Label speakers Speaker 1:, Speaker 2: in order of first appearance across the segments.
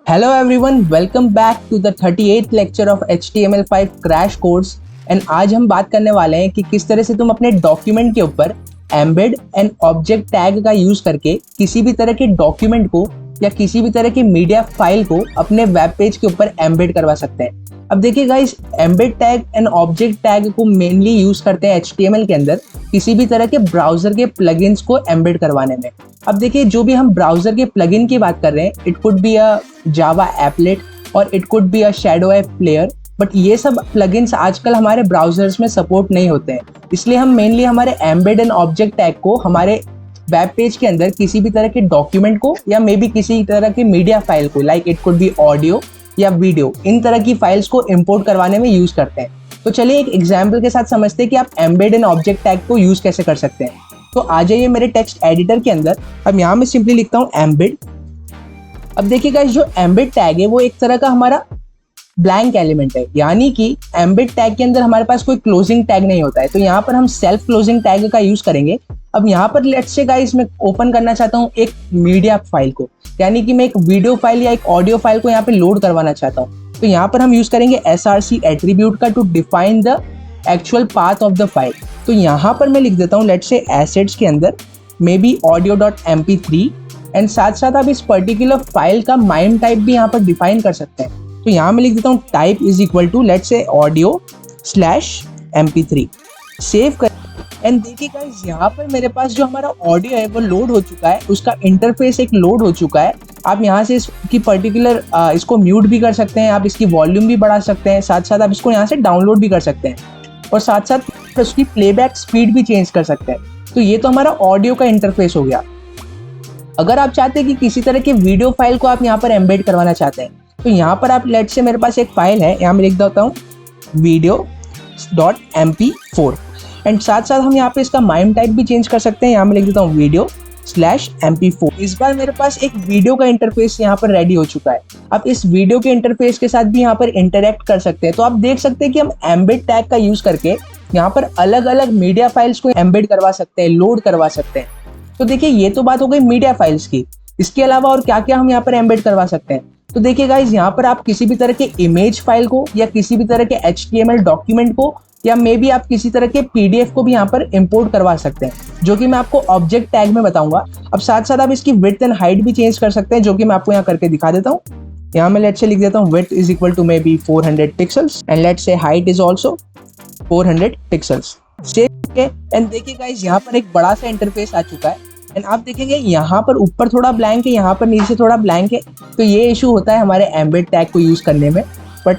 Speaker 1: Hello everyone, welcome back to the 38th lecture of HTML5 crash course and आज हम बात करने वाले हैं कि किस तरह से तुम अपने डॉक्यूमेंट के ऊपर एम्बेड एंड ऑब्जेक्ट टैग का यूज करके किसी भी तरह के डॉक्यूमेंट को या किसी भी तरह की मीडिया फाइल को अपने वेब पेज के ऊपर एम्बेड करवा सकते हैं। अब देखिए guys, embed tag and object tag को मेनली यूज करते हैं HTML के अंदर किसी भी तरह के ब्राउजर के प्लगइन्स को एम्बेड करवाने में। अब देखिए, जो भी हम ब्राउजर के प्लगइन की बात कर रहे हैं, it could be a Java applet और it could be a shadow app player, but ये सब प्लगइन्स आजकल हमारे ब्राउजर्स में सपोर्ट नहीं होते हैं। इसलिए हम मेनली हमारे एम्बेड एंड ऑब्जेक्ट टैग को हमारे वेब पेज के अंदर किसी भी तरह के डॉक्यूमेंट को या मे बी किसी तरह की मीडिया फाइल को, like it could B audio या वीडियो, इन तरह की फाइल्स को इंपोर्ट करवाने में यूज करते हैं। तो चलिए एक एग्जाम्पल के साथ समझते हैं कि आप एम्बेड एंड ऑब्जेक्ट टैग को यूज कैसे कर सकते हैं। तो आ जाइए मेरे टेक्स्ट एडिटर के अंदर। अब यहाँ मैं सिंपली लिखता हूँ एम्बेड। अब देखिए गाइस, जो एम्बेड टैग है वो एक तरह का हमारा ब्लैंक एलिमेंट है, यानी कि एम्बेड टैग के अंदर हमारे पास कोई क्लोजिंग टैग नहीं होता है। तो यहाँ पर हम सेल्फ क्लोजिंग टैग का यूज करेंगे। अब यहाँ पर लेट्स से गाइस, मैं ओपन करना चाहता हूँ एक मीडिया फाइल को, यानी कि मैं एक वीडियो फाइल या एक ऑडियो फाइल को यहाँ पे लोड करवाना चाहता हूँ। तो यहाँ पर हम यूज करेंगे src एट्रीब्यूट का to define the actual path of the file. तो यहाँ पर मैं लिख देता हूँ लेट्स से एसेट्स के अंदर मे बी audio.mp3 एंड साथ साथ आप इस पर्टिकुलर फाइल का माइम टाइप भी यहाँ पर डिफाइन कर सकते हैं। तो यहाँ मैं लिख देता हूँ type is equal to let's say audio/mp3। Save कर एंड देखिए गाइस, यहाँ पर मेरे पास जो हमारा ऑडियो है वो लोड हो चुका है, उसका इंटरफेस एक लोड हो चुका है। आप यहाँ से इसकी पर्टिकुलर इसको म्यूट भी कर सकते हैं, आप इसकी वॉल्यूम भी बढ़ा सकते हैं, साथ साथ आप इसको यहाँ से डाउनलोड भी कर सकते हैं और साथ साथ उसकी प्लेबैक स्पीड भी चेंज कर सकते हैं। तो ये तो हमारा ऑडियो का इंटरफेस हो गया। अगर आप चाहते हैं कि किसी तरह के वीडियो फाइल को आप यहाँ पर एम्बेड करवाना चाहते हैं, तो यहाँ पर आप लेट्स से मेरे पास एक फाइल है, यहाँ मैं लिख देता हूँ video.mp4 एंड साथ साथ हम यहाँ पे इसका माइम टाइप भी चेंज कर सकते हैं। यहाँ मैं लिख देता हूँ video/mp4। इस बार मेरे पास एक वीडियो का इंटरफेस यहाँ पर रेडी हो चुका है। आप इस वीडियो के इंटरफेस के साथ भी यहाँ पर इंटरेक्ट कर सकते हैं। तो आप देख सकते हैं कि हम एम्बेड टैग का यूज करके यहाँ पर अलग अलग मीडिया फाइल्स को एम्बेड करवा सकते हैं, लोड करवा सकते हैं। तो देखिए, ये तो बात हो गई मीडिया फाइल्स की। इसके अलावा और क्या क्या हम यहाँ पर एम्बेड करवा सकते हैं। तो देखिए गाइज, यहाँ पर आप किसी भी तरह के इमेज फाइल को या किसी भी तरह के HTML डॉक्यूमेंट को या मे बी आप किसी तरह के PDF को भी यहाँ पर इंपोर्ट करवा सकते हैं, जो कि मैं आपको ऑब्जेक्ट टैग में बताऊंगा। अब साथ साथ आप इसकी विड्थ एंड हाइट भी चेंज कर सकते हैं, जो कि मैं आपको यहाँ करके दिखा देता हूँ। यहाँ मैं लेट्स से लिख देता हूँ width is equal to maybe 400 pixels and let's say height is also 400 pixels. And देखिए गाइज, यहाँ पर एक बड़ा सा इंटरफेस आ चुका है एंड आप देखेंगे यहाँ पर ऊपर थोड़ा ब्लैंक है, यहाँ पर नीचे थोड़ा ब्लैंक है। तो ये इशू होता है हमारे एम्बेड टैग को यूज करने में। बट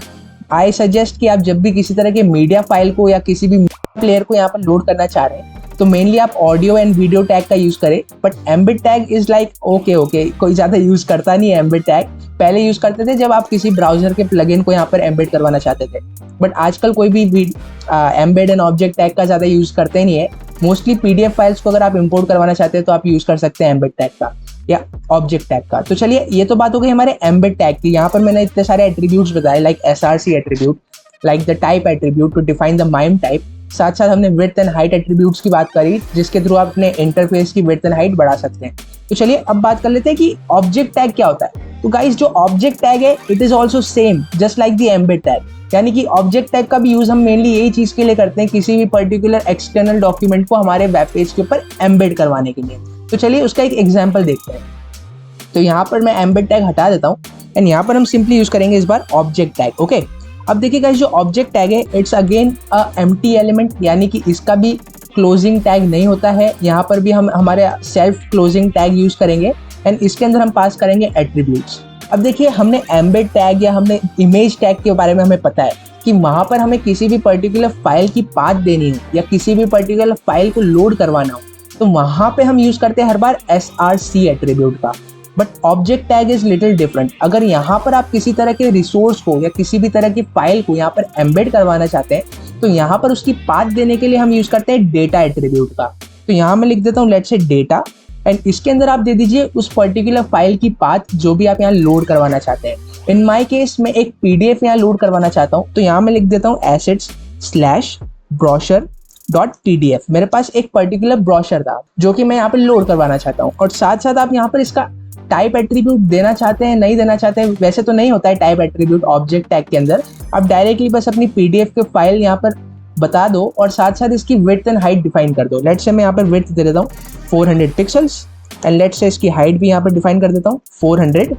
Speaker 1: आई सजेस्ट कि आप जब भी किसी तरह के मीडिया फाइल को या किसी भी प्लेयर को यहाँ पर लोड करना चाह रहे हैं, तो मेनली आप ऑडियो एंड वीडियो टैग का यूज करें। But embed tag is like okay, कोई ज्यादा यूज करता नहीं है एम्बेड टैग। पहले यूज करते थे जब आप किसी ब्राउजर के प्लगइन को यहाँ पर एम्बेड करवाना चाहते थे, बट आजकल कोई भी एम्बेड एंड ऑब्जेक्ट टैग का ज्यादा यूज करते नहीं है। मोस्टली PDF फाइल्स को अगर आप इंपोर्ट करवाना चाहते हैं तो आप यूज कर सकते हैं एम्बेड टैग का या ऑब्जेक्ट टैग का। तो चलिए, ये तो बात हो गई हमारे एम्बेड टैग की। यहाँ पर मैंने इतने सारे एट्रीब्यूट्स बताए, like src attribute, like the type attribute to define the mime type. साथ साथ हमने विड्थ एंड हाइट एट्रीब्यूट्स की बात करी, जिसके थ्रू आप अपने इंटरफेस की विड्थ एंड हाइट बढ़ा सकते हैं। तो चलिए अब बात कर लेते हैं कि ऑब्जेक्ट टैग क्या होता है। तो गाइस, जो ऑब्जेक्ट टैग है it is also same just like the embed tag, यानी कि ऑब्जेक्ट टैग का भी यूज हम मेनली यही चीज के लिए करते हैं, किसी भी पर्टिकुलर एक्सटर्नल डॉक्यूमेंट को हमारे वेब पेज के ऊपर एम्बेड करवाने के लिए। तो चलिए उसका एक एग्जांपल देखते हैं। तो यहाँ पर मैं एम्बेड टैग हटा देता हूँ एंड यहाँ पर हम सिंपली यूज करेंगे इस बार ऑब्जेक्ट टैग। ओके, अब देखिए गाइस, जो ऑब्जेक्ट टैग है it's again a empty element, यानी कि इसका भी क्लोजिंग टैग नहीं होता है। यहाँ पर भी हम हमारे सेल्फ क्लोजिंग टैग यूज करेंगे एंड इसके अंदर हम पास करेंगे एट्रीब्यूट्स। अब देखिए, हमने एम्बेड टैग या हमने इमेज टैग के बारे में हमें पता है कि वहां पर हमें किसी भी पर्टिकुलर फाइल की पाथ देनी हो या किसी भी पर्टिकुलर फाइल को लोड करवाना हो, तो वहां पे हम यूज करते हैं हर बार src एट्रीब्यूट का। But object tag is little different. अगर यहाँ पर आप किसी तरह के रिसोर्स को या किसी भी तरह की फाइल को यहाँ पर एम्बेड करवाना चाहते हैं, तो यहाँ पर उसकी पाथ देने के लिए हम यूज करते हैं डेटा एट्रीब्यूट का। तो यहाँ मैं लिख देता हूँ लेट्स से डेटा एंड इसके अंदर आप दे दीजिए उस पर्टिकुलर फाइल की पाथ जो भी आप यहाँ लोड करवाना चाहते हैं। इन माई केस मैं एक PDF यहाँ लोड करवाना चाहता हूँ, तो यहाँ मैं लिख देता हूँ assets/brochure.pdf। मेरे पास एक पर्टिकुलर ब्रोशर था जो कि मैं यहाँ पे लोड करवाना चाहता हूँ और साथ साथ आप यहाँ पर इसका टाइप एट्रीब्यूट देना चाहते हैं नहीं देना चाहते हैं, वैसे तो नहीं होता है टाइप एट्रीब्यूट ऑब्जेक्ट टैग के अंदर। आप डायरेक्टली बस अपनी पीडीएफ के फाइल यहाँ पर बता दो और साथ साथ इसकी विड्थ एंड हाइट डिफाइन कर दो। लेट्स से मैं यहाँ पर विड्थ दे देता हूँ 400 पिक्सल्स एंड लेट्स से इसकी हाइट भी यहाँ पर डिफाइन कर देता हूँ 400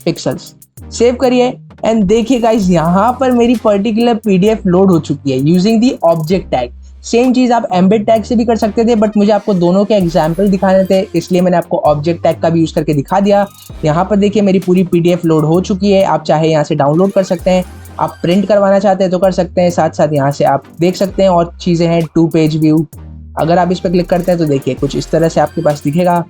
Speaker 1: पिक्सल्स। सेव करिए एंड देखिए गाइस यहाँ पर मेरी पर्टिकुलर पीडीएफ लोड हो चुकी है using the object tag. Same चीज आप एम्बेड टैग से भी कर सकते थे, बट मुझे आपको दोनों के एग्जाम्पल दिखाने थे इसलिए मैंने आपको ऑब्जेक्ट टैग का भी यूज करके दिखा दिया। यहाँ पर देखिए मेरी पूरी पीडीएफ लोड हो चुकी है। आप चाहे यहाँ से डाउनलोड कर सकते हैं, आप प्रिंट करवाना चाहते हैं तो कर सकते हैं, साथ साथ यहाँ से आप देख सकते हैं और चीज़ें हैं 2 पेज व्यू। अगर आप इस पर क्लिक करते हैं तो देखिए कुछ इस तरह से आपके पास दिखेगा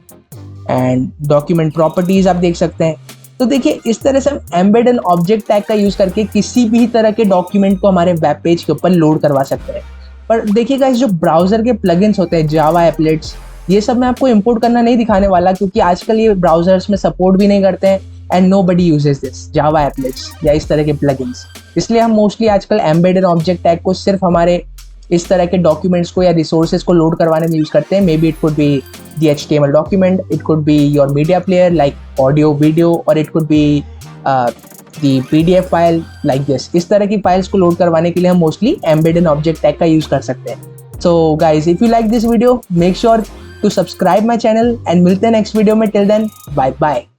Speaker 1: एंड डॉक्यूमेंट प्रॉपर्टीज आप देख सकते हैं। तो देखिए इस तरह से हम एम्बेड एंड ऑब्जेक्ट टैग का यूज करके किसी भी तरह के डॉक्यूमेंट को हमारे वेब पेज के ऊपर लोड करवा सकते हैं। पर देखिएगा इस जो ब्राउजर के प्लगइन्स होते हैं जावा एप्लेट्स, ये सब मैं आपको इंपोर्ट करना नहीं दिखाने वाला क्योंकि आजकल ये ब्राउजर्स में सपोर्ट भी नहीं करते हैं एंड नोबडी यूजेस दिस जावा एप्लेट्स या इस तरह के प्लगइन्स। इसलिए हम मोस्टली आजकल एम्बेड एंड ऑब्जेक्ट टैग को सिर्फ हमारे इस तरह के डॉक्यूमेंट्स को या रिसोर्सेज को लोड करवाने में यूज करते हैं। Maybe it could be the HTML document, it could be your media player like audio video, और it could be the PDF file like this. इस तरह की फाइल्स को लोड करवाने के लिए हम mostly embed and object tag का यूज कर सकते हैं। So guys if you like this video make sure to subscribe my channel and मिलते हैं नेक्स्ट वीडियो में। Till then bye bye.